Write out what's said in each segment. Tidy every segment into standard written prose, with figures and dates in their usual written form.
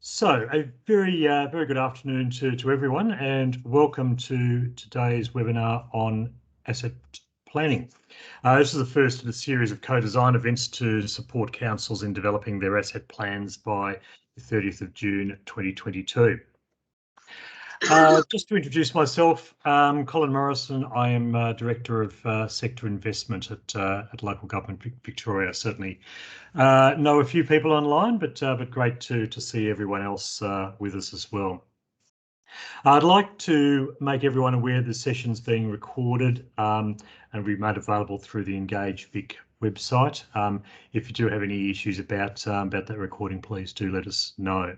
So a very good afternoon to everyone, and welcome to today's webinar on asset planning. This is the first in a series of co-design events to support councils in developing their asset plans by the 30th of June 2022. Just to introduce myself, Colin Morrison. I am Director of Sector Investment at Local Government Victoria. Certainly know a few people online, but great to see everyone else with us as well. I'd like to make everyone aware the session's being recorded and will be made available through the Engage Vic website. If you do have any issues about that recording, please do let us know.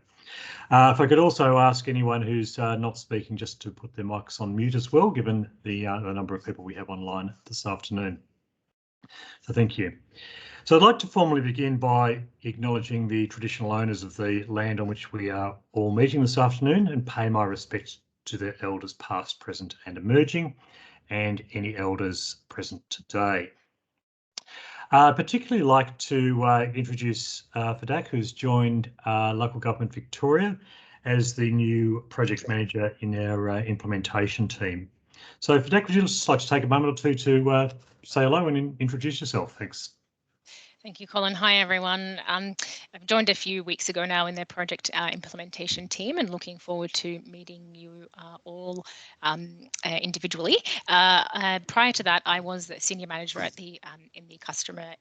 If I could also ask anyone who's not speaking just to put their mics on mute as well, given the number of people we have online this afternoon. So thank you. So I'd like to formally begin by acknowledging the traditional owners of the land on which we are all meeting this afternoon and pay my respects to their elders past, present and emerging, and any elders present today. I'd particularly like to introduce Fadak, who's joined Local Government Victoria as the new project manager in our implementation team. So Fadak, would you just like to take a moment or two to say hello and introduce yourself? Thanks. Thank you, Colin. Hi, everyone. I've joined a few weeks ago now in their project implementation team and looking forward to meeting you all individually. Prior to that, I was the senior manager at in the customer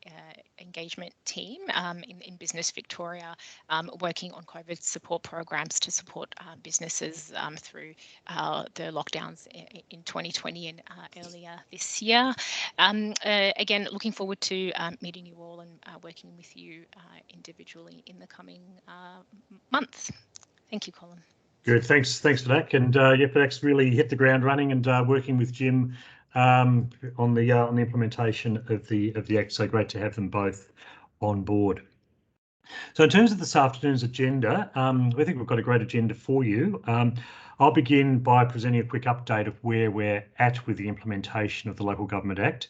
engagement team in Business Victoria, working on COVID support programs to support businesses through the lockdowns in 2020 and earlier this year. Again, looking forward to meeting you all and working with you individually in the coming months. Thank you, Colin. Good, thanks for that. And yeah, Fadak's really hit the ground running and working with Jim on the implementation of the Act. So great to have them both on board. So in terms of this afternoon's agenda, I think we've got a great agenda for you. I'll begin by presenting a quick update of where we're at with the implementation of the Local Government Act.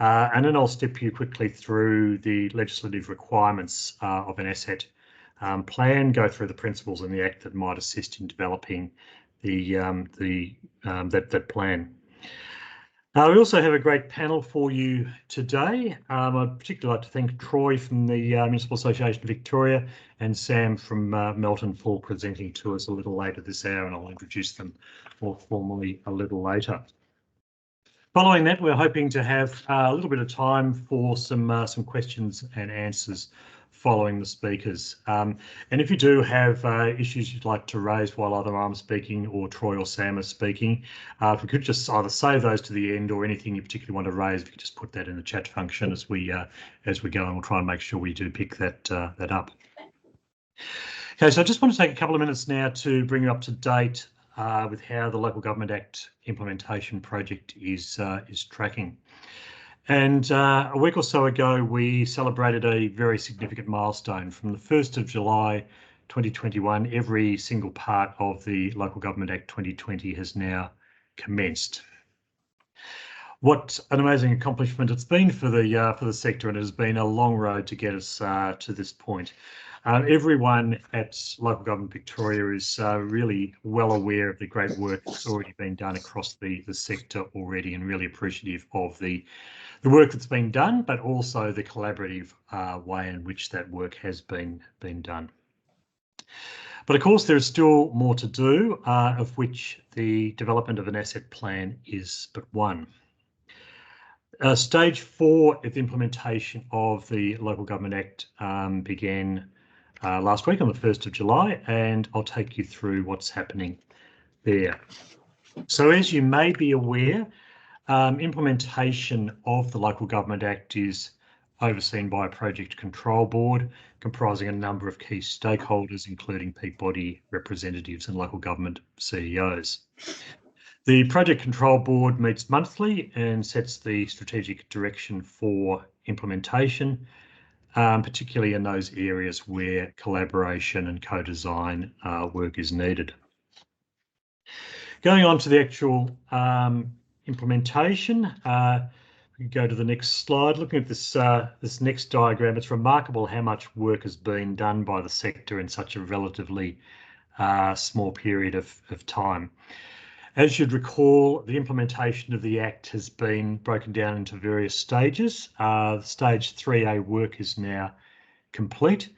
And then I'll step you quickly through the legislative requirements of an asset plan, go through the principles in the Act that might assist in developing that plan. We also have a great panel for you today. I'd particularly like to thank Troy from the Municipal Association of Victoria and Sam from Melton for presenting to us a little later this hour, and I'll introduce them more formally a little later. Following that, we're hoping to have a little bit of time for some questions and answers following the speakers. And if you do have issues you'd like to raise while either I'm speaking or Troy or Sam are speaking, if we could just either save those to the end or anything you particularly want to raise, if you could just put that in the chat function as we go, and we'll try and make sure we do pick that up. Okay, so I just want to take a couple of minutes now to bring you up to date with how the Local Government Act implementation project is tracking. And a week or so ago, we celebrated a very significant milestone. From the 1st of July 2021, every single part of the Local Government Act 2020 has now commenced. What an amazing accomplishment it's been for the sector, and it has been a long road to get us to this point. Everyone at Local Government Victoria is really well aware of the great work that's already been done across the sector already, and really appreciative of the work that's been done, but also the collaborative way in which that work has been done. But of course, there is still more to do, of which the development of an asset plan is but one. Stage 4 of implementation of the Local Government Act began last week on the 1st of July, and I'll take you through what's happening there. So as you may be aware, implementation of the Local Government Act is overseen by a project control board comprising a number of key stakeholders, including peak body representatives and local government CEOs. The project control board meets monthly and sets the strategic direction for implementation, particularly in those areas where collaboration and co-design work is needed. Going on to the actual implementation, go to the next slide. Looking at this this next diagram, it's remarkable how much work has been done by the sector in such a relatively small period of time. As you'd recall, the implementation of the Act has been broken down into various stages. Stage 3A work is now complete.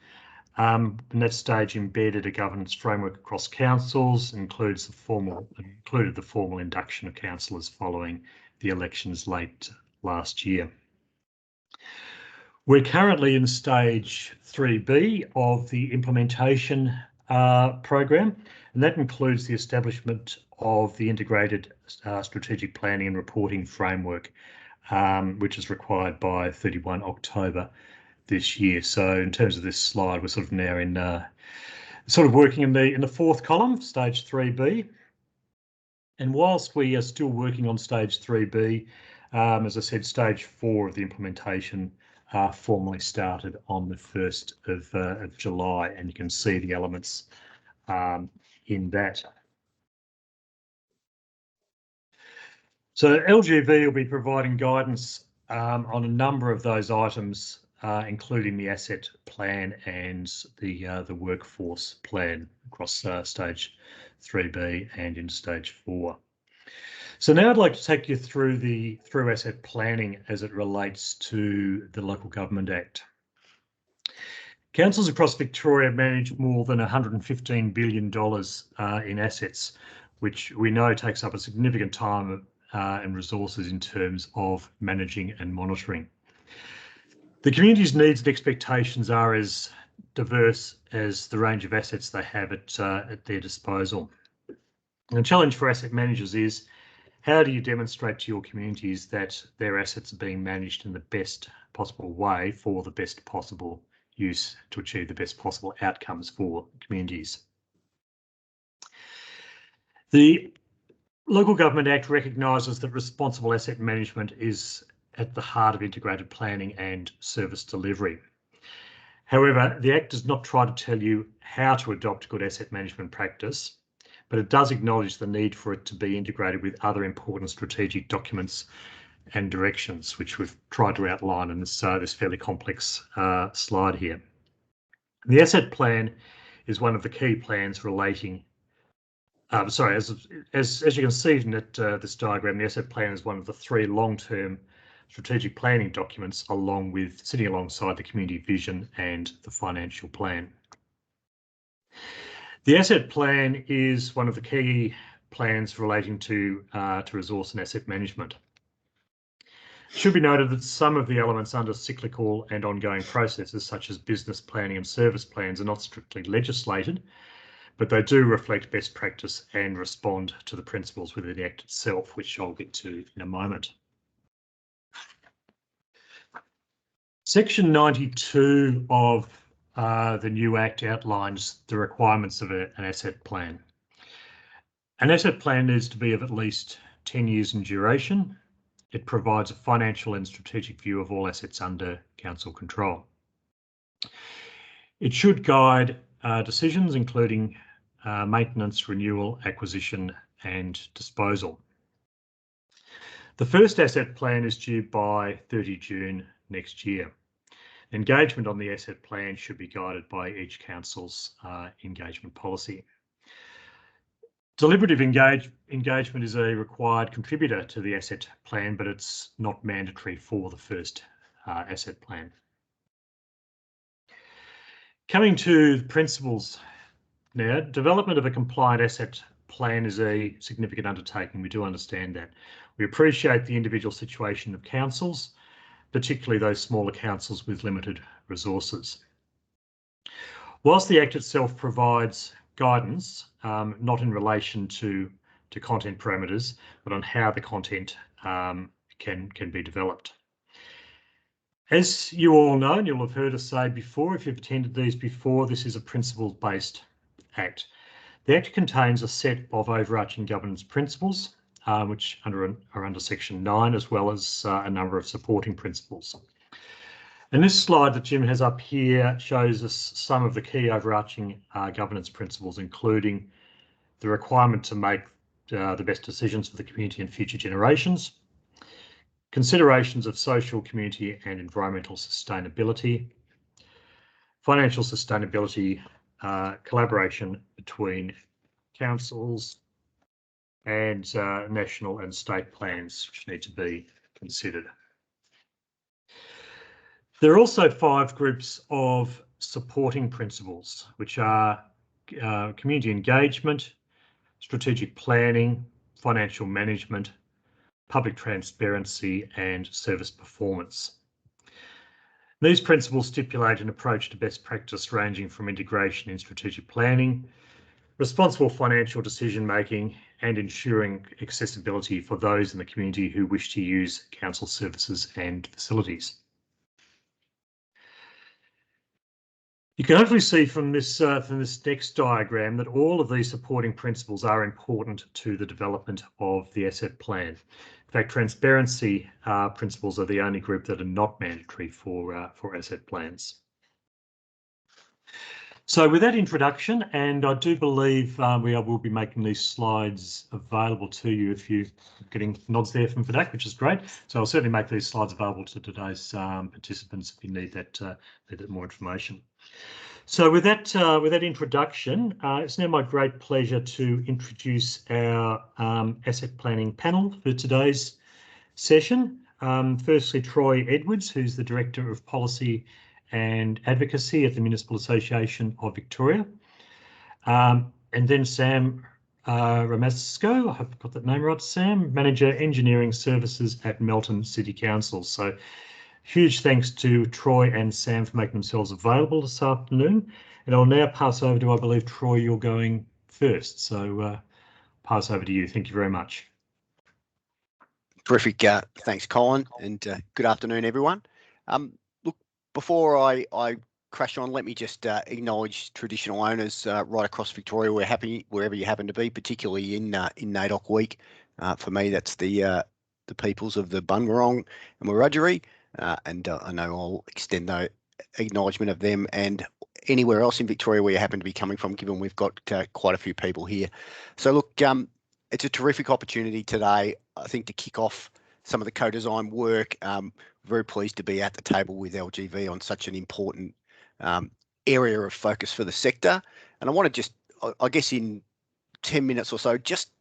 And that stage embedded a governance framework across councils, included the formal induction of councillors following the elections late last year. We're currently in stage 3B of the implementation program, and that includes the establishment of the integrated strategic planning and reporting framework, which is required by 31 October this year. So in terms of this slide, we're sort of now in working in the fourth column, stage 3B. And whilst we are still working on stage 3B, as I said, stage 4 of the implementation formally started on the 1st of July, and you can see the elements in that. So LGV will be providing guidance on a number of those items, including the asset plan and the workforce plan across stage 3B and in stage 4. So now I'd like to take you through the asset planning as it relates to the Local Government Act. Councils across Victoria manage more than $115 billion in assets, which we know takes up a significant time and resources in terms of managing and monitoring. The community's needs and expectations are as diverse as the range of assets they have at their disposal. And the challenge for asset managers is, how do you demonstrate to your communities that their assets are being managed in the best possible way for the best possible use to achieve the best possible outcomes for communities? The Local Government Act recognises that responsible asset management is at the heart of integrated planning and service delivery. However, the Act does not try to tell you how to adopt good asset management practice, but it does acknowledge the need for it to be integrated with other important strategic documents and directions, which we've tried to outline in this fairly complex slide here. The asset plan is one of the key plans relating. As you can see in this diagram, the asset plan is one of the 3 long-term strategic planning documents, sitting alongside the community vision and the financial plan. The asset plan is one of the key plans relating to resource and asset management. It should be noted that some of the elements under cyclical and ongoing processes, such as business planning and service plans, are not strictly legislated, but they do reflect best practice and respond to the principles within the Act itself, which I'll get to in a moment. Section 92 of the new Act outlines the requirements of an asset plan. An asset plan needs to be of at least 10 years in duration. It provides a financial and strategic view of all assets under council control. It should guide decisions including maintenance, renewal, acquisition and disposal. The first asset plan is due by 30 June next year. Engagement on the asset plan should be guided by each council's engagement policy. Deliberative engagement is a required contributor to the asset plan, but it's not mandatory for the first asset plan. Coming to the principles now, development of a compliant asset plan is a significant undertaking. We do understand that. We appreciate the individual situation of councils, particularly those smaller councils with limited resources. Whilst the Act itself provides guidance, not in relation to content parameters, but on how the content can be developed. As you all know, and you'll have heard us say before, if you've attended these before, this is a principles-based Act. The Act contains a set of overarching governance principles, which are under Section 9, as well as a number of supporting principles. And this slide that Jim has up here shows us some of the key overarching governance principles, including the requirement to make the best decisions for the community and future generations, considerations of social, community and environmental sustainability, financial sustainability, collaboration between councils and national and state plans which need to be considered. There are also 5 groups of supporting principles, which are community engagement, strategic planning, financial management, public transparency and service performance. These principles stipulate an approach to best practice ranging from integration in strategic planning, responsible financial decision making and ensuring accessibility for those in the community who wish to use council services and facilities. You can hopefully see from this next diagram that all of these supporting principles are important to the development of the asset plan. In fact, transparency principles are the only group that are not mandatory for asset plans. So with that introduction, and I do believe we will be making these slides available to you if you're getting nods there from Fadak, which is great. So I'll certainly make these slides available to today's participants if you need that more information. So with that introduction, it's now my great pleasure to introduce our asset planning panel for today's session. Firstly, Troy Edwards, who's the Director of Policy and Advocacy at the Municipal Association of Victoria. And then Sam Ramasco, I hope I got that name right, Sam, Manager Engineering Services at Melton City Council. So huge thanks to Troy and Sam for making themselves available this afternoon. And I'll now pass over to, I believe, Troy, you're going first. So pass over to you. Thank you very much. Terrific. Thanks, Colin, and good afternoon, everyone. Look, before I crash on, let me just acknowledge traditional owners right across Victoria. We're happy wherever you happen to be, particularly in NAIDOC week. For me, that's the peoples of the Bunurong and Wiradjuri, and I know I'll extend the acknowledgement of them and anywhere else in Victoria where you happen to be coming from, given we've got quite a few people here. So look, it's a terrific opportunity today, I think, to kick off some of the co-design work. Very pleased to be at the table with LGV on such an important area of focus for the sector. And I want to just, I guess in 10 minutes or so, just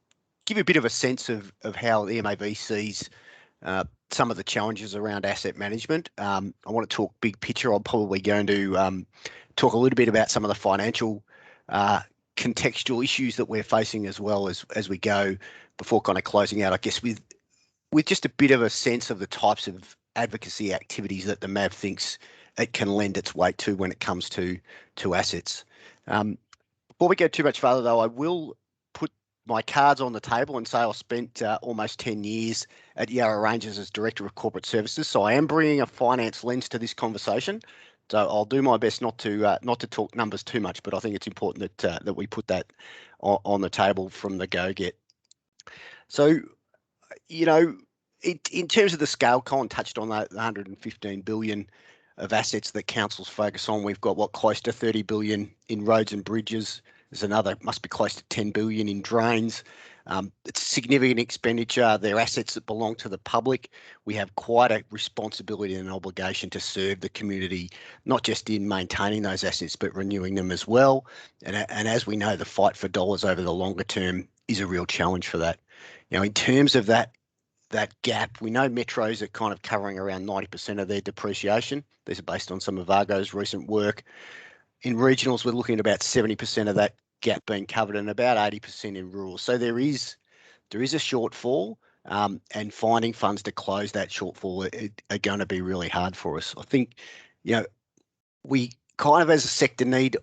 give you a bit of a sense of how the MAV sees some of the challenges around asset management. I want to talk big picture. I'm probably going to talk a little bit about some of the financial contextual issues that we're facing as well as we go, before kind of closing out, I guess, with just a bit of a sense of the types of advocacy activities that the MAV thinks it can lend its weight to when it comes to assets. Before we go too much further, though, I will put my cards on the table and say I spent almost 10 years at Yarra Ranges as Director of Corporate Services, so I am bringing a finance lens to this conversation. So I'll do my best not to talk numbers too much, but I think it's important that we put that on the table from the go-get. So, you know, in terms of the scale, Colin touched on that 115 billion of assets that councils focus on. We've got close to 30 billion in roads and bridges. There's another, must be close to 10 billion in drains. It's significant expenditure. They're assets that belong to the public. We have quite a responsibility and an obligation to serve the community, not just in maintaining those assets, but renewing them as well. And as we know, the fight for dollars over the longer term is a real challenge for that. You know, in terms of that gap, we know metros are kind of covering around 90% of their depreciation. These are based on some of Argo's recent work. In regionals, we're looking at about 70% of that gap being covered and about 80% in rural. So there is a shortfall, and finding funds to close that shortfall are going to be really hard for us. I think, you know, we kind of as a sector need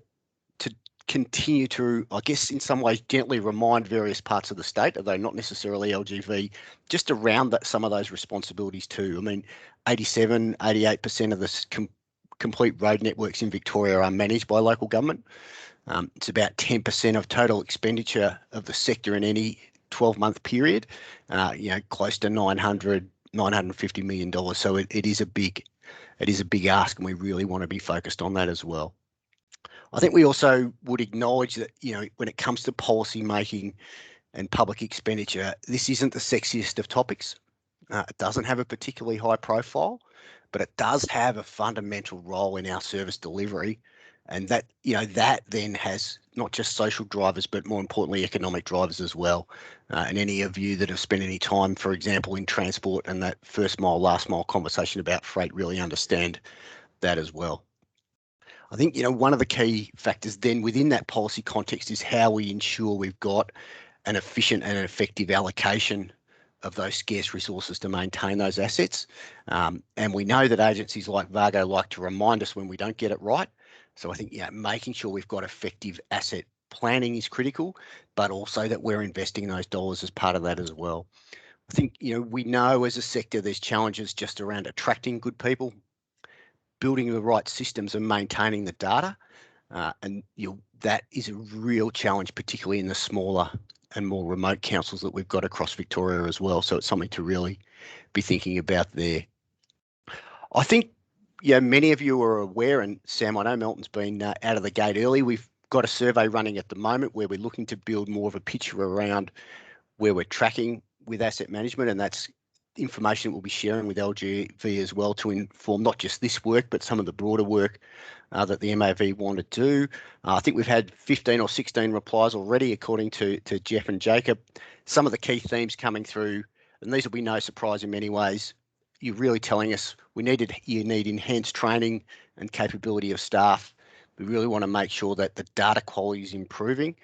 to continue to, I guess, in some ways gently remind various parts of the state, although not necessarily LGV, just around some of those responsibilities too. I mean, 87, 88% of the complete road networks in Victoria are managed by local government. It's about 10% of total expenditure of the sector in any 12-month period, you know, close to $950 million. So it is a big ask, and we really want to be focused on that as well. I think we also would acknowledge that, you know, when it comes to policy making and public expenditure, this isn't the sexiest of topics. It doesn't have a particularly high profile, but it does have a fundamental role in our service delivery. And that, that then has not just social drivers, but more importantly, economic drivers as well. And any of you that have spent any time, for example, in transport and that first mile, last mile conversation about freight really understand that as well. I think, one of the key factors then within that policy context is how we ensure we've got an efficient and an effective allocation of those scarce resources to maintain those assets. And we know that agencies like VAGO like to remind us when we don't get it right. So I think, making sure we've got effective asset planning is critical, but also that we're investing those dollars as part of that as well. I think, we know as a sector there's challenges just around attracting good people, building the right systems and maintaining the data. And that is a real challenge, particularly in the smaller and more remote councils that we've got across Victoria as well. So it's something to really be thinking about there. I think, many of you are aware, and Sam, I know Melton's been out of the gate early. We've got a survey running at the moment where we're looking to build more of a picture around where we're tracking with asset management, and that's information that we'll be sharing with LGV as well to inform not just this work, but some of the broader work that the MAV want to do. I think we've had 15 or 16 replies already, according to Jeff and Jacob. Some of the key themes coming through, and these will be no surprise in many ways. You're really telling us you need enhanced training and capability of staff. We really want to make sure that the data quality is improving.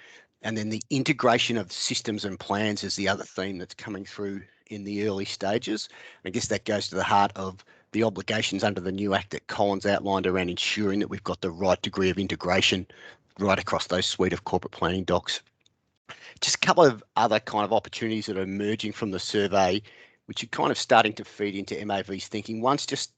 And then the integration of systems and plans is the other theme that's coming through in the early stages. I guess that goes to the heart of the obligations under the new act that Colin's outlined around ensuring that we've got the right degree of integration right across those suite of corporate planning docs. Just a couple of other kind of opportunities that are emerging from the survey, which are kind of starting to feed into MAV's thinking. One's just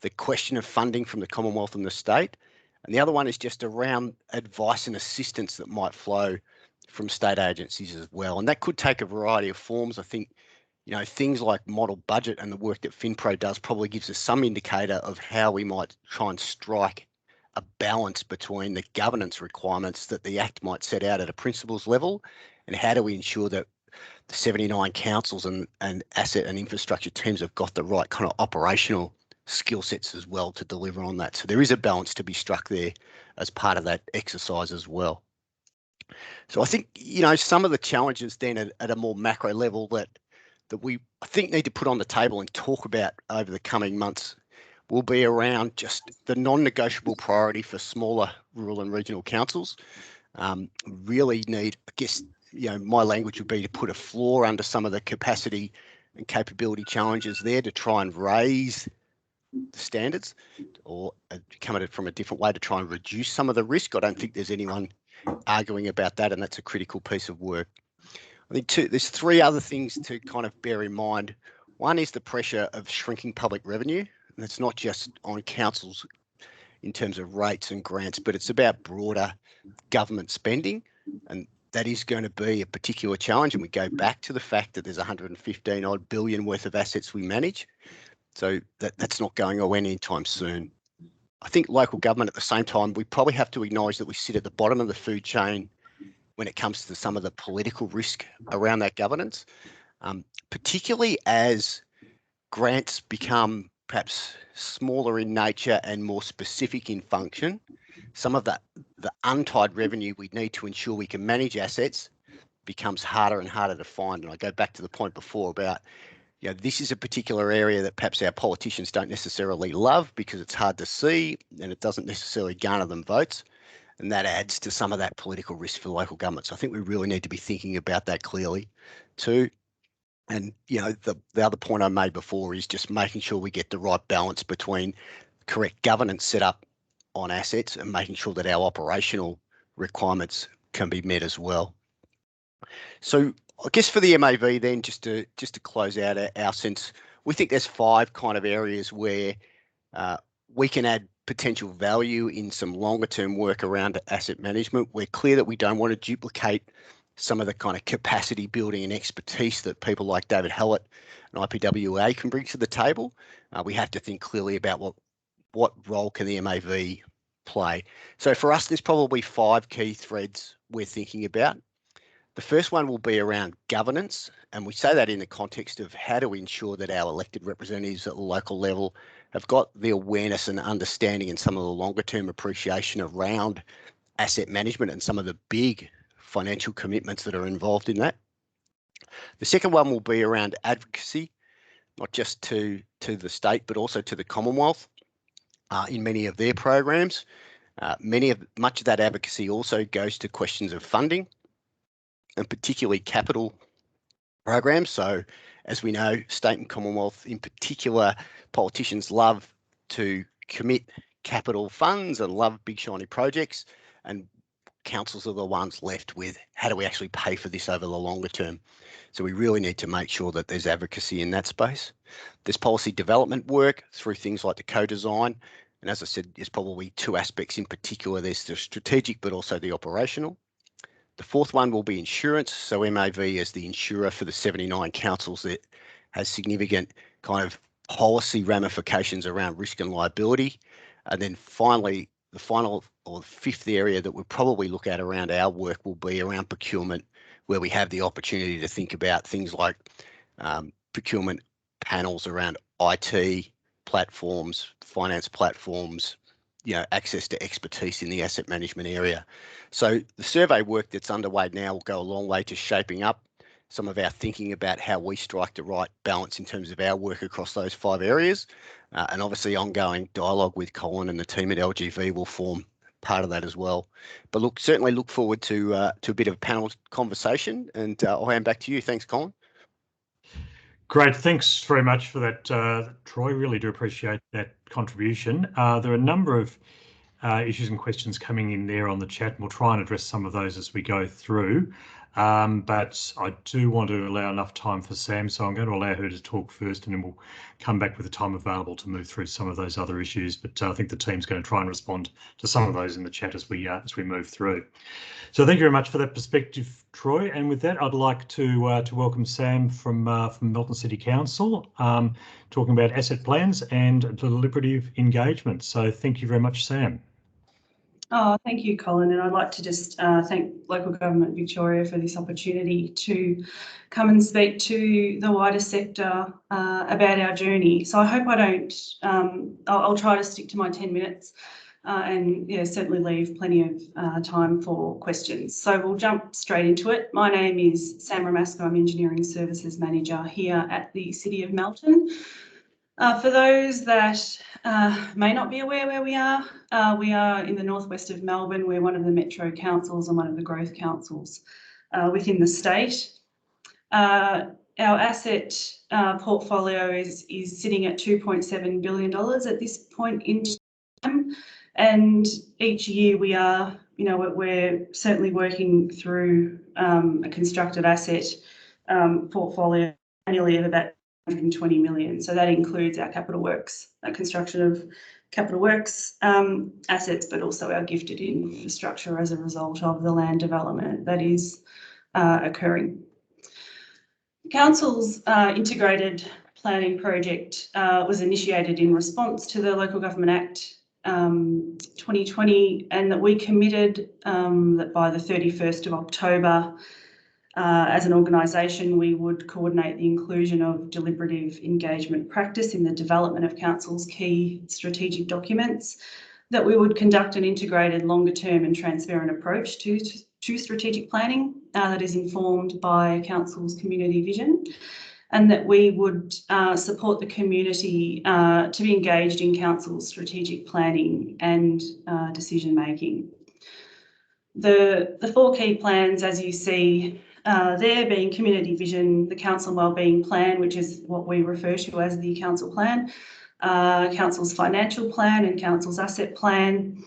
the question of funding from the Commonwealth and the state. And the other one is just around advice and assistance that might flow from state agencies as well. And that could take a variety of forms. I think, things like model budget and the work that FinPro does probably gives us some indicator of how we might try and strike a balance between the governance requirements that the Act might set out at a principles level, and how do we ensure that the 79 councils and asset and infrastructure teams have got the right kind of operational skill sets as well to deliver on that. So there is a balance to be struck there as part of that exercise as well. So I think, some of the challenges then at a more macro level that we, I think, need to put on the table and talk about over the coming months will be around just the non-negotiable priority for smaller rural and regional councils. Really need, I guess, my language would be to put a floor under some of the capacity and capability challenges there to try and raise the standards, or come at it from a different way to try and reduce some of the risk. I don't think there's anyone arguing about that, and that's a critical piece of work. I think there's three other things to kind of bear in mind. One is the pressure of shrinking public revenue, and that's not just on councils in terms of rates and grants, but it's about broader government spending, and that is going to be a particular challenge. And we go back to the fact that there's 115 odd billion worth of assets we manage. So that's not going away anytime soon. I think local government at the same time, we probably have to acknowledge that we sit at the bottom of the food chain when it comes to some of the political risk around that governance, particularly as grants become perhaps smaller in nature and more specific in function. Some of the untied revenue we need to ensure we can manage assets becomes harder and harder to find. And I go back to the point before about, this is a particular area that perhaps our politicians don't necessarily love because it's hard to see and it doesn't necessarily garner them votes. And that adds to some of that political risk for local government. So I think we really need to be thinking about that clearly too. And, the other point I made before is just making sure we get the right balance between correct governance set up on assets and making sure that our operational requirements can be met as well. So I guess for the MAV then, just to close out our sense, we think there's 5 kind of areas where we can add potential value in some longer term work around asset management. We're clear that we don't want to duplicate some of the kind of capacity building and expertise that people like David Hallett and IPWA can bring to the table. We have to think clearly about what role can the MAV play. So for us, there's probably 5 key threads we're thinking about. The first one will be around governance, and we say that in the context of how do we ensure that our elected representatives at the local level have got the awareness and understanding and some of the longer term appreciation around asset management and some of the big financial commitments that are involved in that. The second one will be around advocacy, not just to the state, but also to the Commonwealth in many of their programs. Much of that advocacy also goes to questions of funding, and particularly capital programs. So as we know, state and Commonwealth in particular, politicians love to commit capital funds and love big shiny projects, and councils are the ones left with how do we actually pay for this over the longer term. So we really need to make sure that there's advocacy in that space. There's policy development work through things like the co-design. And as I said, there's probably two aspects in particular. There's the strategic, but also the operational. The fourth one will be insurance. So MAV is the insurer for the 79 councils that has significant kind of policy ramifications around risk and liability. And then finally, the final or the fifth area that we'll probably look at around our work will be around procurement, where we have the opportunity to think about things like procurement panels around IT platforms, finance platforms, access to expertise in the asset management area. So the survey work that's underway now will go a long way to shaping up some of our thinking about how we strike the right balance in terms of our work across those 5 areas. And obviously ongoing dialogue with Colin and the team at LGV will form part of that as well. But look, certainly look forward to a bit of a panel conversation, and I'll hand back to you. Thanks, Colin. Great, thanks very much for that, Troy. Really do appreciate that contribution. There are a number of issues and questions coming in there on the chat, and we'll try and address some of those as we go through. But I do want to allow enough time for Sam, so I'm going to allow her to talk first, and then we'll come back with the time available to move through some of those other issues. But I think the team's going to try and respond to some of those in the chat as we move through. So thank you very much for that perspective, Troy. And with that, I'd like to welcome Sam from Melton City Council, talking about asset plans and deliberative engagement. So thank you very much, Sam. Oh, thank you, Colin. And I'd like to just thank Local Government Victoria for this opportunity to come and speak to the wider sector about our journey. So I hope I don't, I'll try to stick to my 10 minutes and certainly leave plenty of time for questions. So we'll jump straight into it. My name is Sam Ramasco. I'm Engineering Services Manager here at the City of Melton. For those that may not be aware where we are in the northwest of Melbourne. We're one of the metro councils and one of the growth councils within the state. Our asset portfolio is sitting at $2.7 billion at this point in time, and each year we are, we're certainly working through a constructed asset portfolio annually of about 120 million. So that includes our capital works, construction of capital works assets, but also our gifted infrastructure as a result of the land development that is occurring. Council's integrated planning project was initiated in response to the Local Government Act 2020, and that we committed that by the 31st of October, as an organisation, we would coordinate the inclusion of deliberative engagement practice in the development of Council's key strategic documents, that we would conduct an integrated longer-term and transparent approach to strategic planning that is informed by Council's community vision, and that we would support the community to be engaged in Council's strategic planning and decision-making. The 4 key plans, as you see, there being community vision, the council wellbeing plan, which is what we refer to as the council plan, council's financial plan and council's asset plan.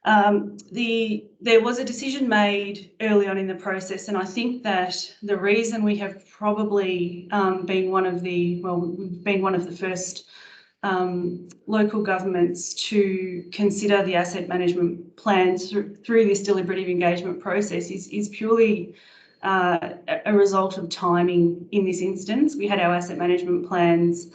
There was a decision made early on in the process, and I think that the reason we have probably been one of the first local governments to consider the asset management plans through this deliberative engagement process is purely a result of timing in this instance. We had our asset management plans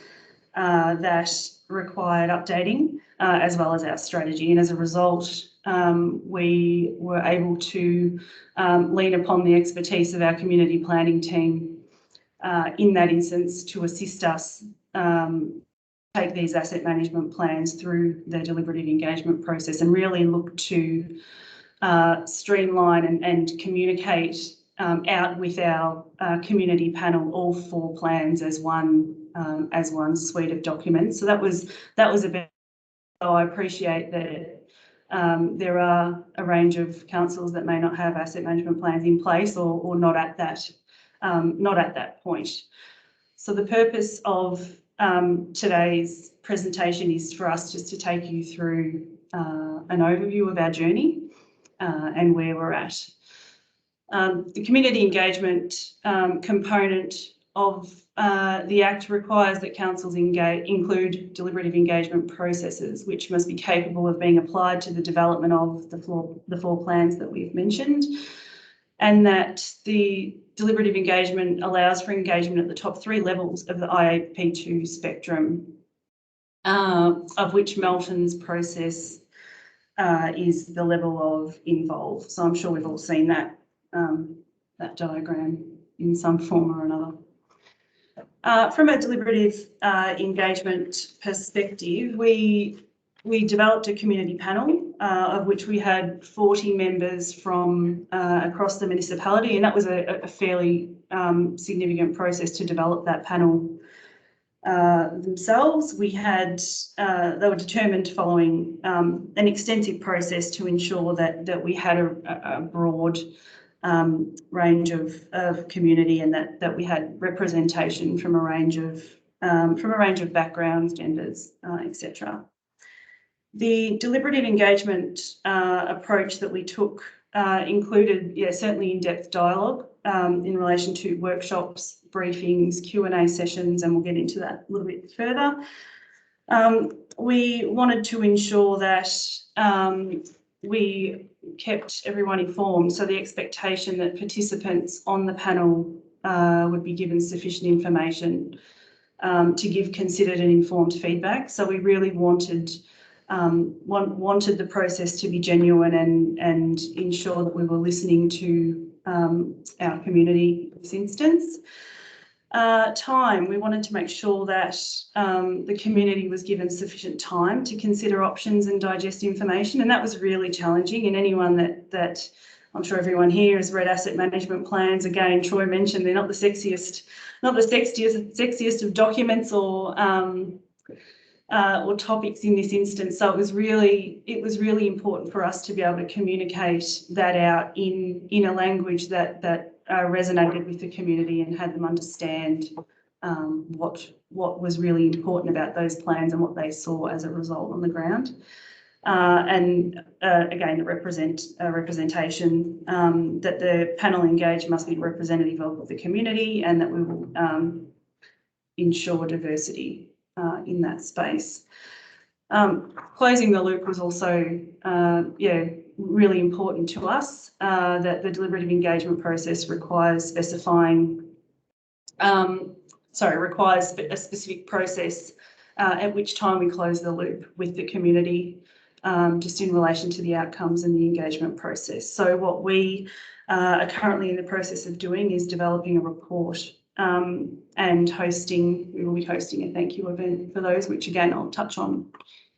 that required updating, as well as our strategy, and as a result, we were able to lean upon the expertise of our community planning team in that instance to assist us take these asset management plans through the deliberative engagement process and really look to streamline and communicate out with our community panel all 4 plans as one suite of documents. So that was a bit. So I appreciate that there are a range of councils that may not have asset management plans in place or not at that point. So the purpose of today's presentation is for us just to take you through an overview of our journey and where we're at. The community engagement component of the Act requires that councils include deliberative engagement processes, which must be capable of being applied to the development of the 4 plans that we've mentioned, and that the deliberative engagement allows for engagement at the top 3 levels of the IAP2 spectrum, of which Melton's process is the level of involve. So I'm sure we've all seen that diagram in some form or another. From a deliberative engagement perspective, we developed a community panel of which we had 40 members from across the municipality, and that was a fairly significant process to develop that panel themselves. We had they were determined following an extensive process to ensure that we had a broad range of community and that we had representation from a range of backgrounds, genders, etc. The deliberative engagement approach that we took included, certainly in-depth dialogue in relation to workshops, briefings, Q&A sessions, and we'll get into that a little bit further. We wanted to ensure that we kept everyone informed, so the expectation that participants on the panel would be given sufficient information to give considered and informed feedback. So we really wanted the process to be genuine and ensure that we were listening to our community in this instance. Time, we wanted to make sure that the community was given sufficient time to consider options and digest information, and that was really challenging. And anyone that I'm sure everyone here has read asset management plans. Again, Troy mentioned they're not the sexiest of documents or topics in this instance. So it was really important for us to be able to communicate that out in a language that resonated with the community and had them understand what was really important about those plans and what they saw as a result on the ground. Again, the representation that the panel engaged must be representative of the community, and that we will ensure diversity in that space. Closing the loop was also, really important to us, that the deliberative engagement process requires a specific process at which time we close the loop with the community, just in relation to the outcomes and the engagement process. So what we are currently in the process of doing is developing a report and we will be hosting a thank you event for those, which again I'll touch on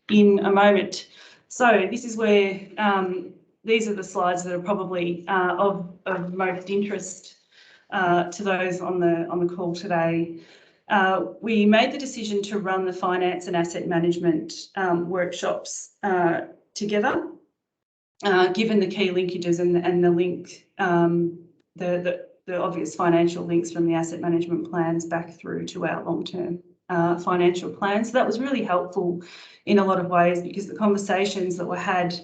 in a moment. So this is where these are the slides that are probably of most interest to those on the call today. We made the decision to run the finance and asset management workshops together, given the key linkages and the link, the obvious financial links from the asset management plans back through to our long-term financial plans. So that was really helpful in a lot of ways, because the conversations that were had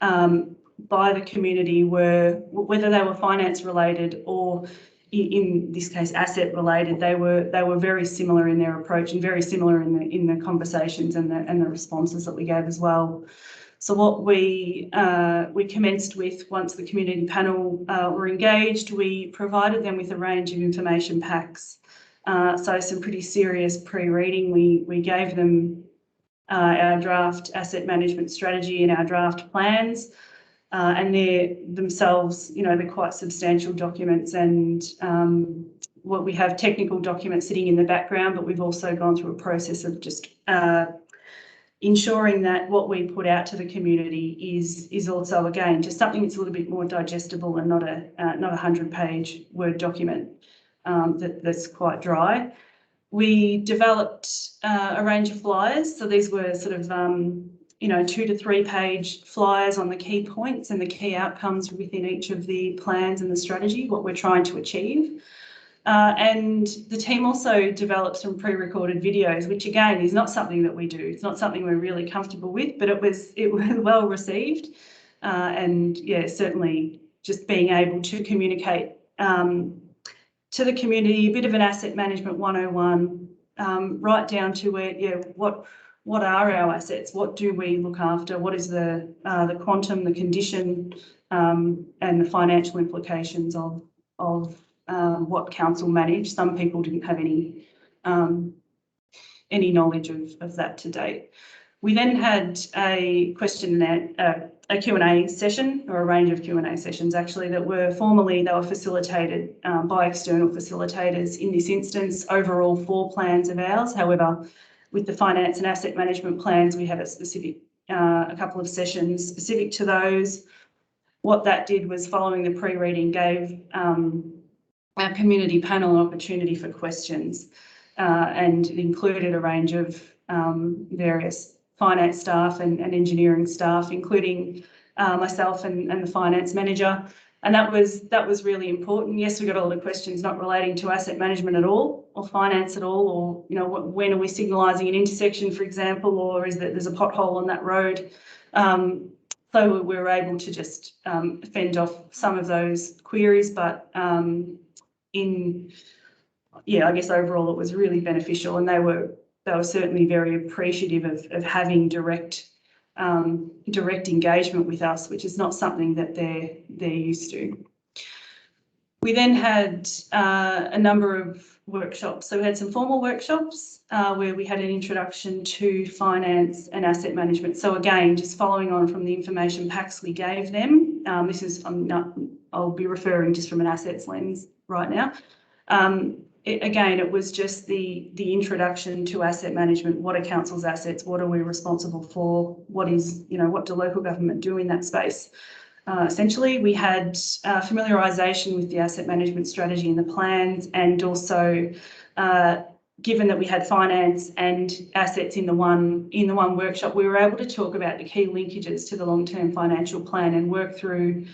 by the community were, whether they were finance related or in this case asset related, they were very similar in their approach and very similar in the conversations and the responses that we gave as well. So what we commenced with, once the community panel were engaged, we provided them with a range of information packs. So some pretty serious pre-reading. We gave them our draft asset management strategy and our draft plans. And they're themselves, they're quite substantial documents, and what we have technical documents sitting in the background, but we've also gone through a process of just ensuring that what we put out to the community is also, again, just something that's a little bit more digestible and not a 100-page Word document that's quite dry. We developed a range of flyers. So these were sort of 2 to 3 page flyers on the key points and the key outcomes within each of the plans and the strategy, what we're trying to achieve. And the team also developed some pre-recorded videos, which again is not something that we do. It's not something we're really comfortable with, but it was well received. And yeah, certainly just being able to communicate to the community a bit of an asset management 101, right down to where, what are our assets? What do we look after? What is the quantum, the condition, and the financial implications of what council managed? Some people didn't have any knowledge of that to date. We then had a Q&A session, or a range of Q&A sessions actually, that were facilitated by external facilitators. In this instance, overall 4 plans of ours. However, with the finance and asset management plans, we had a couple of sessions specific to those. What that did was, following the pre-reading, gave our community panel an opportunity for questions, and it included a range of various finance staff and engineering staff, including myself and the finance manager. And that was really important. Yes, we got a lot of questions not relating to asset management at all, or finance at all, or when are we signalising an intersection, for example, or is that there's a pothole on that road. So we were able to just fend off some of those queries, but I guess overall it was really beneficial, and they were certainly very appreciative of having direct engagement with us, which is not something that they're used to. We then had a number of workshops. So we had some formal workshops where we had an introduction to finance and asset management. So again, just following on from the information packs we gave them. I'll be referring just from an assets lens right now. It was just the introduction to asset management. What are council's assets? What are we responsible for? What do local government do in that space? Essentially, we had familiarisation with the asset management strategy and the plans, and also given that we had finance and assets in the one workshop, we were able to talk about the key linkages to the long-term financial plan and work through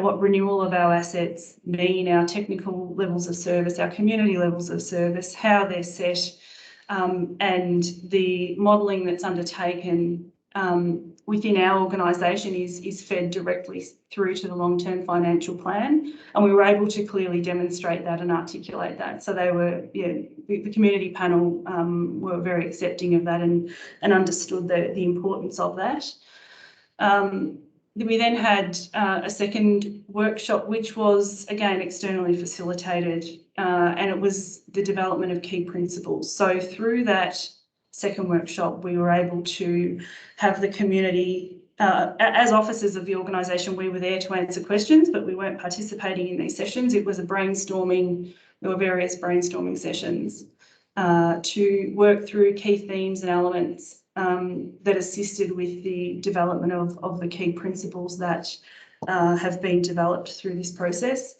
what renewal of our assets mean, our technical levels of service, our community levels of service, how they're set, and the modelling that's undertaken within our organisation is fed directly through to the long-term financial plan, and we were able to clearly demonstrate that and articulate that. So they were, the community panel were very accepting of that and understood the importance of that. We then had a second workshop, which was again externally facilitated, and it was the development of key principles. So through that second workshop, we were able to have the community, as officers of the organisation, we were there to answer questions, but we weren't participating in these sessions. It was a brainstorming. There were various brainstorming sessions to work through key themes and elements that assisted with the development of the key principles that have been developed through this process.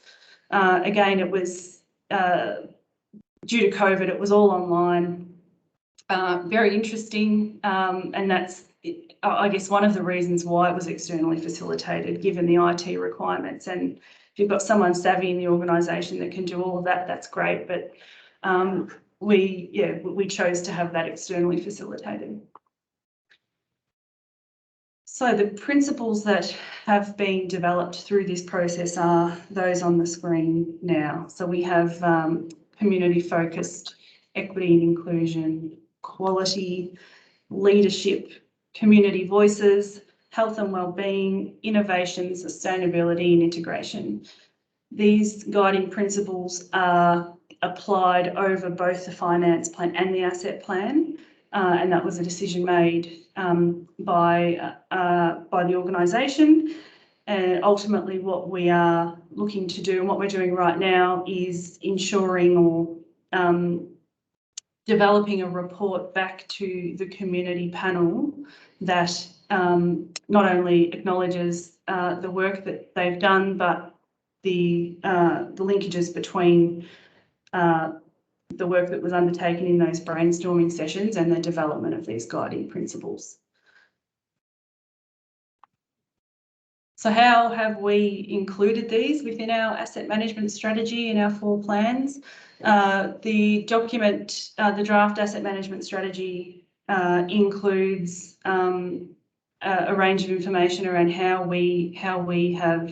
Again, it was due to COVID, it was all online, very interesting, and that's, I guess, one of the reasons why it was externally facilitated, given the IT requirements. And if you've got someone savvy in the organisation that can do all of that, that's great. But we chose to have that externally facilitated. So the principles that have been developed through this process are those on the screen now. So we have community-focused equity and inclusion, quality, leadership, community voices, health and wellbeing, innovation, sustainability and integration. These guiding principles are applied over both the finance plan and the asset plan. and that was a decision made by the organisation. And ultimately what we are looking to do and what we're doing right now is ensuring or developing a report back to the community panel that not only acknowledges the work that they've done, but the linkages between the work that was undertaken in those brainstorming sessions and the development of these guiding principles. So how have we included these within our asset management strategy and our 4 plans? The document, the draft asset management strategy includes a range of information around how we have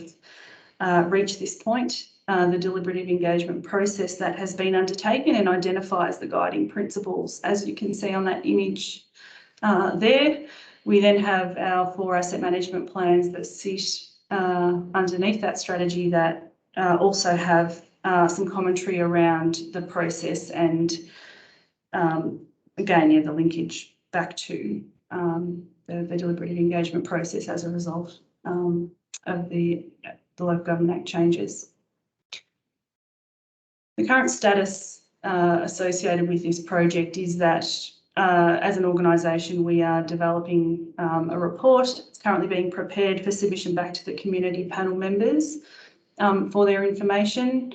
reached this point, the deliberative engagement process that has been undertaken, and identifies the guiding principles, as you can see on that image there. We then have our 4 asset management plans that sit underneath that strategy that also have some commentary around the process and, again, yeah, the linkage back to the deliberative engagement process as a result of the Local Government Act changes. The current status associated with this project is that as an organisation, we are developing a report. It's currently being prepared for submission back to the community panel members for their information.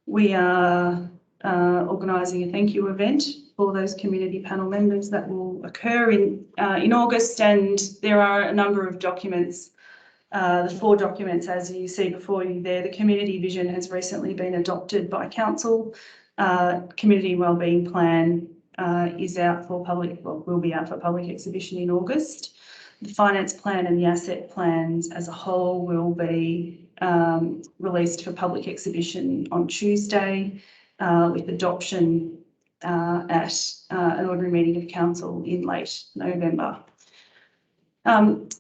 We are organising a thank you event for those community panel members that will occur in August, and there are a number of documents. The 4 documents, as you see before you there, the community vision has recently been adopted by council. Community wellbeing plan is out for public, well, will be out for public exhibition in August. The finance plan and the asset plans as a whole will be released for public exhibition on Tuesday, with adoption at an ordinary meeting of council in late November.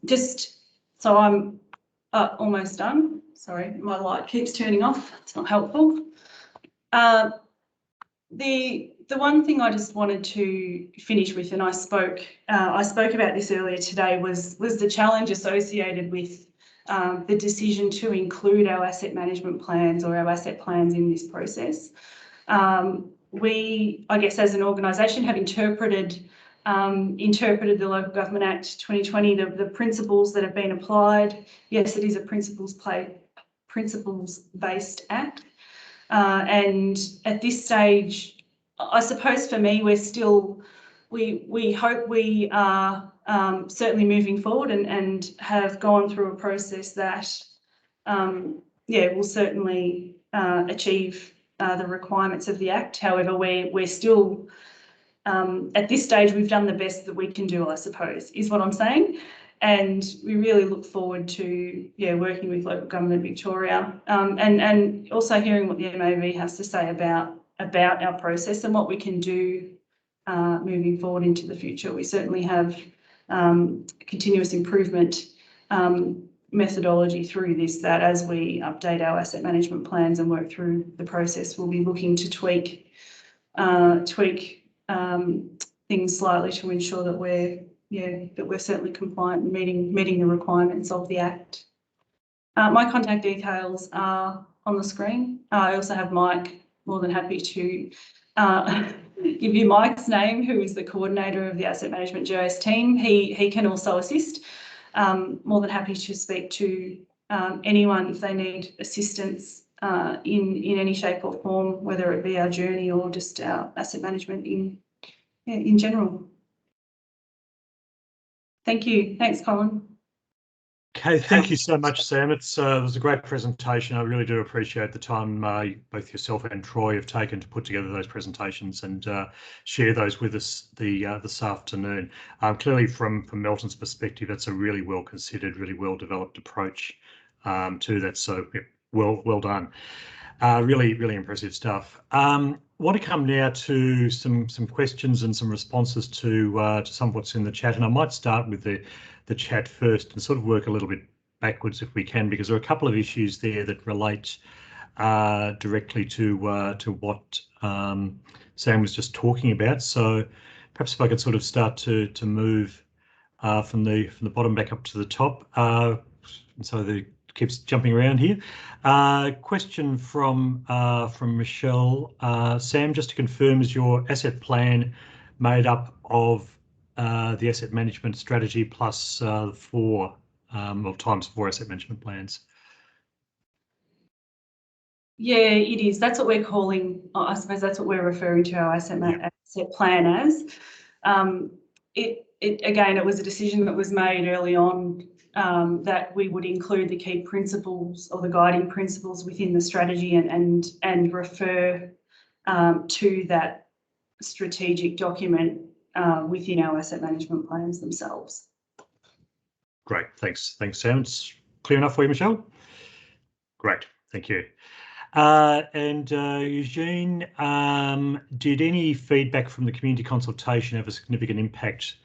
Just so I'm almost done. Sorry, my light keeps turning off. It's not helpful. The one thing I just wanted to finish with, and I spoke about this earlier today, was the challenge associated with the decision to include our asset management plans or our asset plans in this process. We, I guess, as an organisation, have interpreted the Local Government Act 2020, the principles that have been applied. Yes, it is a principles-based act, and at this stage, I suppose for me, we're still, we hope we are certainly moving forward and have gone through a process that, will certainly achieve the requirements of the Act. However, we're still, at this stage, we've done the best that we can do, I suppose, is what I'm saying. And we really look forward to, working with Local Government Victoria and also hearing what the MAV has to say about our process and what we can do moving forward into the future. We certainly have continuous improvement methodology through this, that as we update our asset management plans and work through the process, we'll be looking to tweak things slightly to ensure that we're certainly compliant and meeting the requirements of the Act. My contact details are on the screen. I also have Mike, more than happy to give you Mike's name, who is the coordinator of the Asset Management GIS team. He can also assist. More than happy to speak to anyone if they need assistance in any shape or form, whether it be our journey or just our asset management in general. Thank you. Thanks, Colin. Okay, thank you so much, Sam. It was a great presentation. I really do appreciate the time both yourself and Troy have taken to put together those presentations and share those with us this afternoon. Clearly, from Melton's perspective, it's a really well considered, really well developed approach to that. So, well done. Really impressive stuff. Want to come now to some questions and some responses to some of what's in the chat, and I might start with the chat first and sort of work a little bit backwards if we can, because there are a couple of issues there that relate directly to what Sam was just talking about. So perhaps if I could sort of start to move from the bottom back up to the top, so the keeps jumping around here. Question from Michelle. Sam, just to confirm, is your asset plan made up of the asset management strategy plus 4 times 4 asset management plans? Yeah, it is. That's what we're calling, I suppose that's what we're referring to our asset plan as. Again, it was a decision that was made early on that we would include the key principles or the guiding principles within the strategy and refer to that strategic document within our asset management plans themselves. Great, thanks, Sam. It's clear enough for you, Michelle? Great, thank you. And Eugene, did any feedback from the community consultation have a significant impact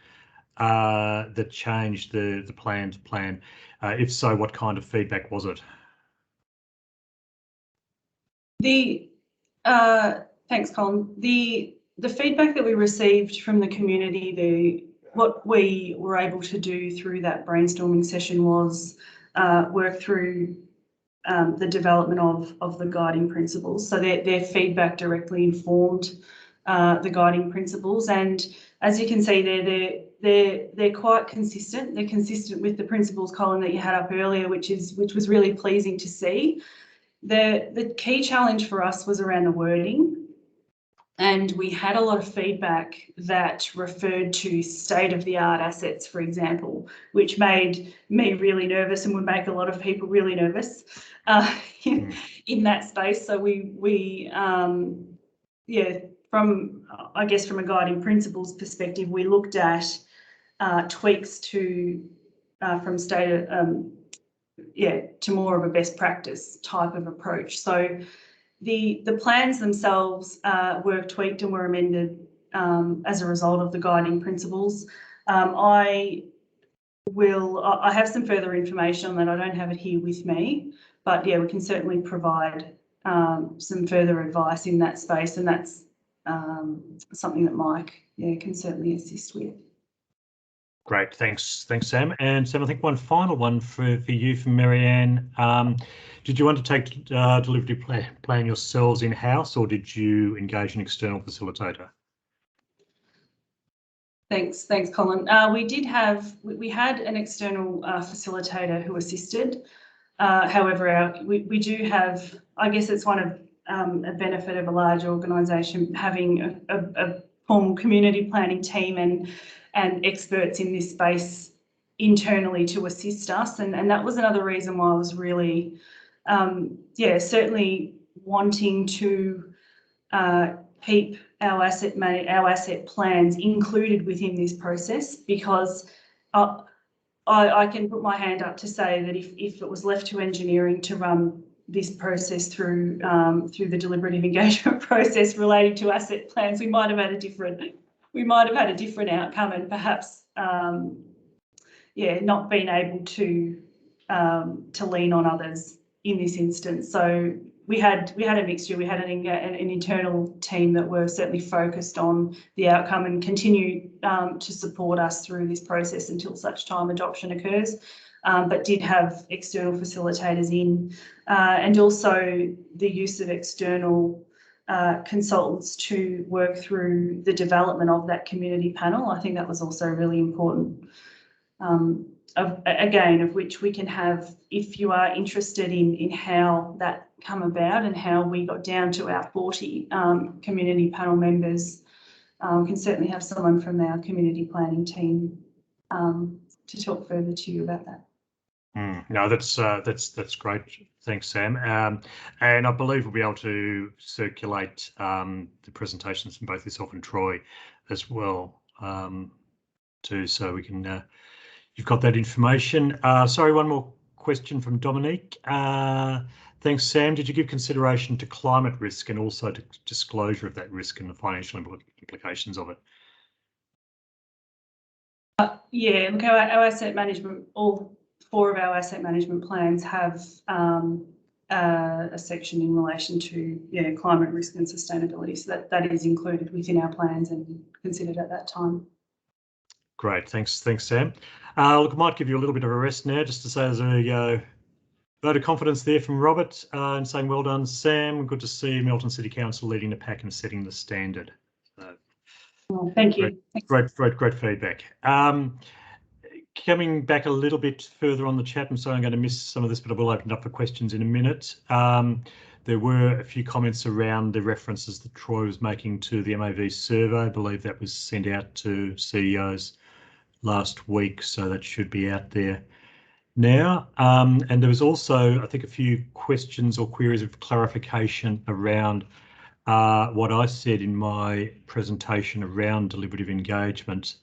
that changed the planned plan? If so, what kind of feedback was it? Thanks, Colin. The feedback that we received from the community, what we were able to do through that brainstorming session was work through the development of the guiding principles. So their feedback directly informed the guiding principles, and as you can see there, they're quite consistent. They're consistent with the principles, Colin, that you had up earlier, which was really pleasing to see. The key challenge for us was around the wording, and we had a lot of feedback that referred to state-of-the-art assets, for example, which made me really nervous and would make a lot of people really nervous in that space. So from a guiding principles perspective, we looked at tweaks to from to more of a best practice type of approach. So the plans themselves were tweaked and were amended as a result of the guiding principles. I have some further information on that. I don't have it here with me, but yeah, we can certainly provide some further advice in that space, and that's something that Mike can certainly assist with. Great, thanks Sam. And Sam, I think one final one for you from Marianne. Did you undertake to delivery plan yourselves in-house, or did you engage an external facilitator? Thanks, Colin. We had an external facilitator who assisted. However, we do have, I guess it's one of a benefit of a large organisation having a formal community planning team and experts in this space internally to assist us, and that was another reason why I was really certainly wanting to keep our asset plans included within this process, because I can put my hand up to say that if it was left to engineering to run this process through the deliberative engagement process relating to asset plans, we might have had a different outcome, and perhaps not been able to lean on others in this instance. So we had a mixture. We had an internal team that were certainly focused on the outcome and continue to support us through this process until such time adoption occurs, but did have external facilitators in, and also the use of external consultants to work through the development of that community panel. I think that was also really important. Of which we can have, if you are interested in how that come about and how we got down to our 40 community panel members, can certainly have someone from our community planning team to talk further to you about that. No, that's great. Thanks, Sam. And I believe we'll be able to circulate the presentations from both yourself and Troy as well, too, so we can. You've got that information. Sorry, one more question from Dominique. Thanks, Sam. Did you give consideration to climate risk and also to disclosure of that risk and the financial implications of it? Look, our asset management, all 4 of our asset management plans have a section in relation to climate risk and sustainability. So that is included within our plans and considered at that time. Great, thanks, Sam. Look, I might give you a little bit of a rest now, just to say there's a vote of confidence there from Robert and saying well done, Sam. Good to see Melton City Council leading the pack and setting the standard. So, well, thank you. Great feedback. Coming back a little bit further on the chat, and so I'm going to miss some of this, but I will open it up for questions in a minute. There were a few comments around the references that Troy was making to the MAV survey. I believe that was sent out to CEOs last week, so that should be out there now. And there was also, I think, a few questions or queries of clarification around what I said in my presentation around deliberative engagement.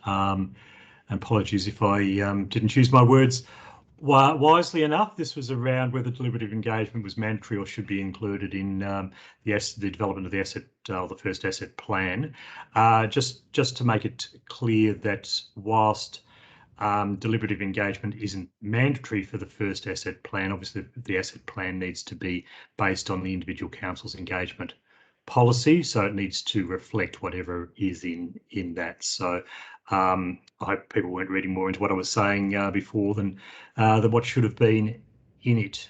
Apologies if I didn't choose my words wisely enough. This was around whether deliberative engagement was mandatory or should be included in the development of the asset, the first asset plan. Just to make it clear that whilst deliberative engagement isn't mandatory for the first asset plan, obviously the asset plan needs to be based on the individual council's engagement policy, so it needs to reflect whatever is in that. So I hope people weren't reading more into what I was saying before than what should have been in it.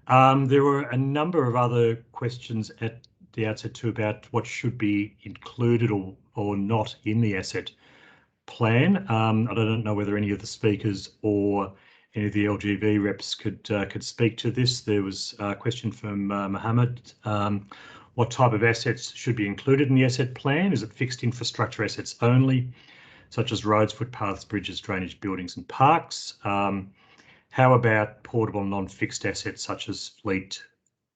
There were a number of other questions at the outset too about what should be included or not in the asset plan. I don't know whether any of the speakers or any of the LGV reps could speak to this. There was a question from Mohammed. What type of assets should be included in the asset plan? Is it fixed infrastructure assets only, such as roads, footpaths, bridges, drainage, buildings and parks? How about portable non-fixed assets such as fleet,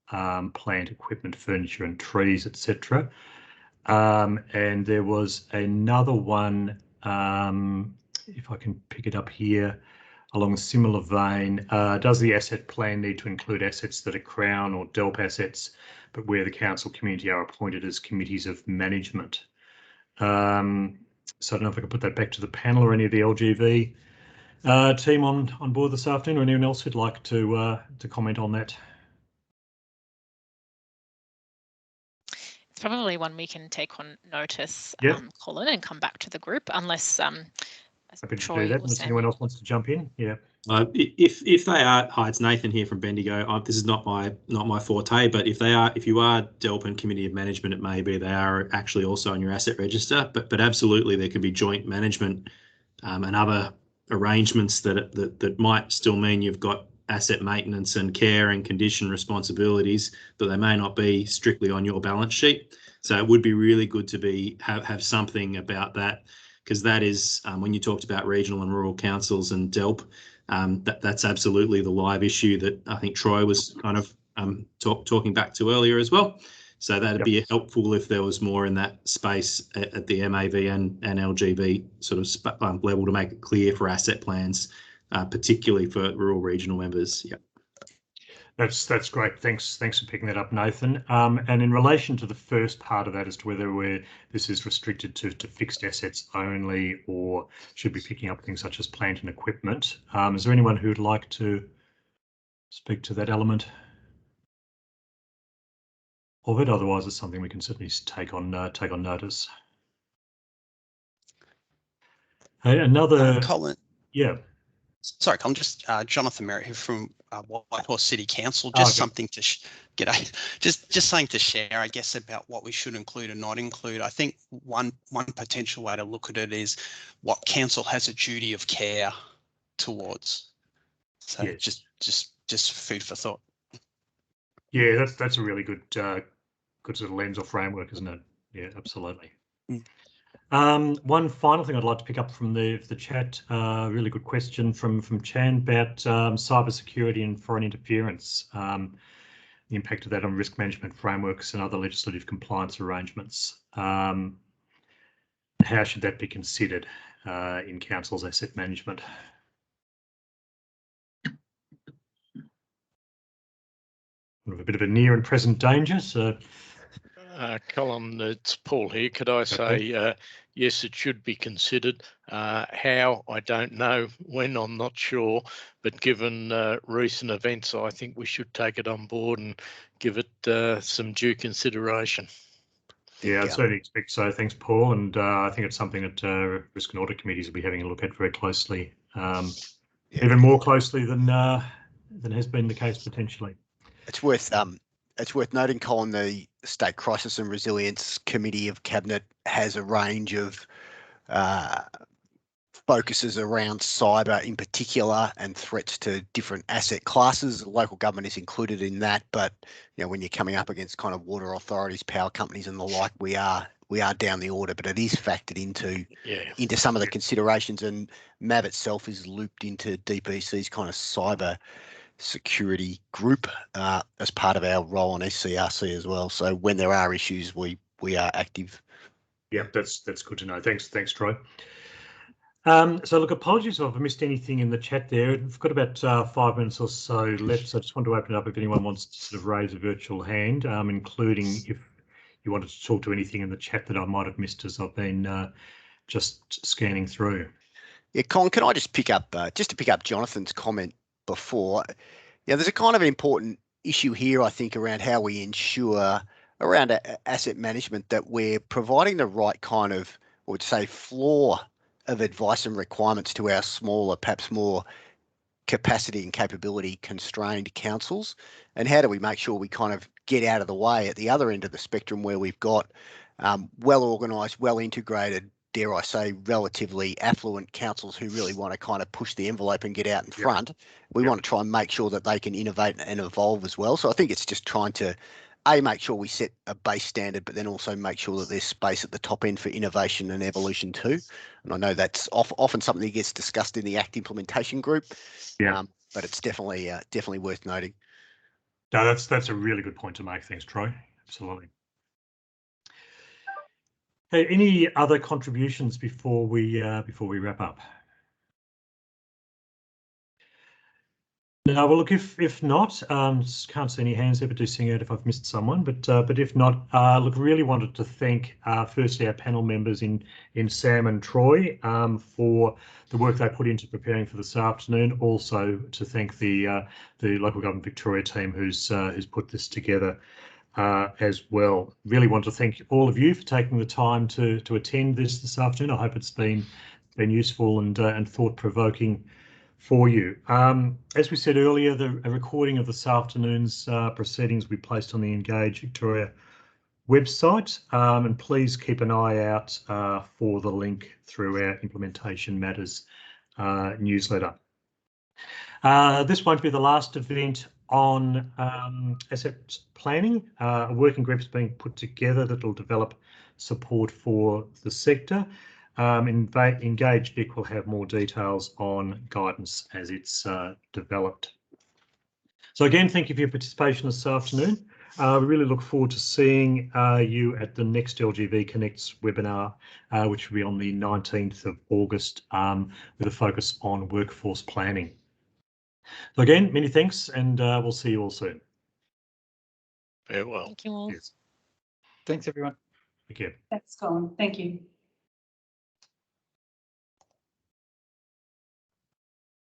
plant, equipment, furniture and trees, etc.? And there was another one, if I can pick it up here, along a similar vein. Does the asset plan need to include assets that are Crown or DELP assets, but where the council community are appointed as committees of management? So I don't know if I could put that back to the panel or any of the LGV team on board this afternoon, or anyone else who'd like to comment on that. It's probably one we can take on notice, Yep. Colin, and come back to the group, unless Happy to Troy do that, or unless Sam. anyone else wants to jump in. Yeah. If they are, hi, it's Nathan here from Bendigo. This is not my forte, but if you are DELP and Committee of Management, it may be they are actually also on your asset register. But absolutely, there can be joint management and other arrangements that might still mean you've got asset maintenance and care and condition responsibilities, but they may not be strictly on your balance sheet. So it would be really good to have something about that, because that is when you talked about regional and rural councils and DELP. That's absolutely the live issue that I think Troy was kind of talking back to earlier as well. So that'd be helpful if there was more in that space at the MAV and LGV sort of level to make it clear for asset plans, particularly for rural regional members. Yeah. That's great. Thanks for picking that up, Nathan. And in relation to the first part of that, as to whether this is restricted to fixed assets only, or should be picking up things such as plant and equipment, is there anyone who would like to speak to that element of it? Otherwise, it's something we can certainly take on notice. Hey, another Colin. Yeah. Sorry, Colin. Just Jonathan Merritt here from Whitehorse City Council. Just something to just something to share, I guess, about what we should include and not include. I think one potential way to look at it is what council has a duty of care towards. So yes. just food for thought. Yeah, that's a really good sort of lens or framework, isn't it? Yeah, absolutely. One final thing I'd like to pick up from the chat, really good question from Chan about cybersecurity and foreign interference, the impact of that on risk management frameworks and other legislative compliance arrangements. How should that be considered in council's asset management? A bit of a near and present danger, so Colin, it's Paul here. Could I say, yes, it should be considered. How, I don't know. When, I'm not sure. But given recent events, I think we should take it on board and give it some due consideration. Yeah, I certainly expect so. Thanks, Paul. And I think it's something that Risk and Audit Committees will be having a look at very closely, even more closely than has been the case potentially. It's worth noting, Colin, the State Crisis and Resilience Committee of Cabinet has a range of focuses around cyber in particular and threats to different asset classes. Local government is included in that, but when you're coming up against kind of water authorities, power companies and the like, we are down the order, but it is factored into some of the considerations, and MAB itself is looped into DPC's kind of cyber security group as part of our role on SCRC as well. So when there are issues, we are active. Yeah, that's good to know. Thanks, Troy. So look, apologies if I've missed anything in the chat there. We've got about 5 minutes or so left, so I just want to open it up if anyone wants to sort of raise a virtual hand, including if you wanted to talk to anything in the chat that I might have missed as I've been just scanning through. Yeah, Colin, can I just pick up Jonathan's comment before? Yeah, there's a kind of important issue here, I think, around how we ensure around asset management that we're providing the right kind of, I would say, floor of advice and requirements to our smaller, perhaps more capacity and capability constrained councils, and how do we make sure we kind of get out of the way at the other end of the spectrum where we've got well organised, well integrated, dare I say, relatively affluent councils who really want to kind of push the envelope and get out in front. We want to try and make sure that they can innovate and evolve as well. So I think it's just trying to make sure we set a base standard, but then also make sure that there's space at the top end for innovation and evolution too. And I know that's often something that gets discussed in the ACT implementation group, but it's definitely worth noting. No, that's a really good point to make. Thanks, Troy. Absolutely. Hey, any other contributions before we wrap up? No, well, look, if not, can't see any hands there, but do sing out if I've missed someone. But if not, look, really wanted to thank firstly our panel members in Sam and Troy for the work they put into preparing for this afternoon. Also to thank the Local Government Victoria team who's put this together as well. Really want to thank all of you for taking the time to attend this afternoon. I hope it's been useful and thought-provoking for you. As we said earlier, a recording of this afternoon's proceedings will be placed on the Engage Victoria website, and please keep an eye out for the link through our Implementation Matters newsletter. This won't be the last event on asset planning. A working group is being put together that will develop support for the sector. Engage Vic will have more details on guidance as it's developed. So again, thank you for your participation this afternoon. We really look forward to seeing you at the next LGV Connects webinar, which will be on the 19th of August with a focus on workforce planning. So again, many thanks, and we'll see you all soon. Farewell. Thank you all. Yes. Thanks, everyone. Thank you. Thanks, Colin. Thank you.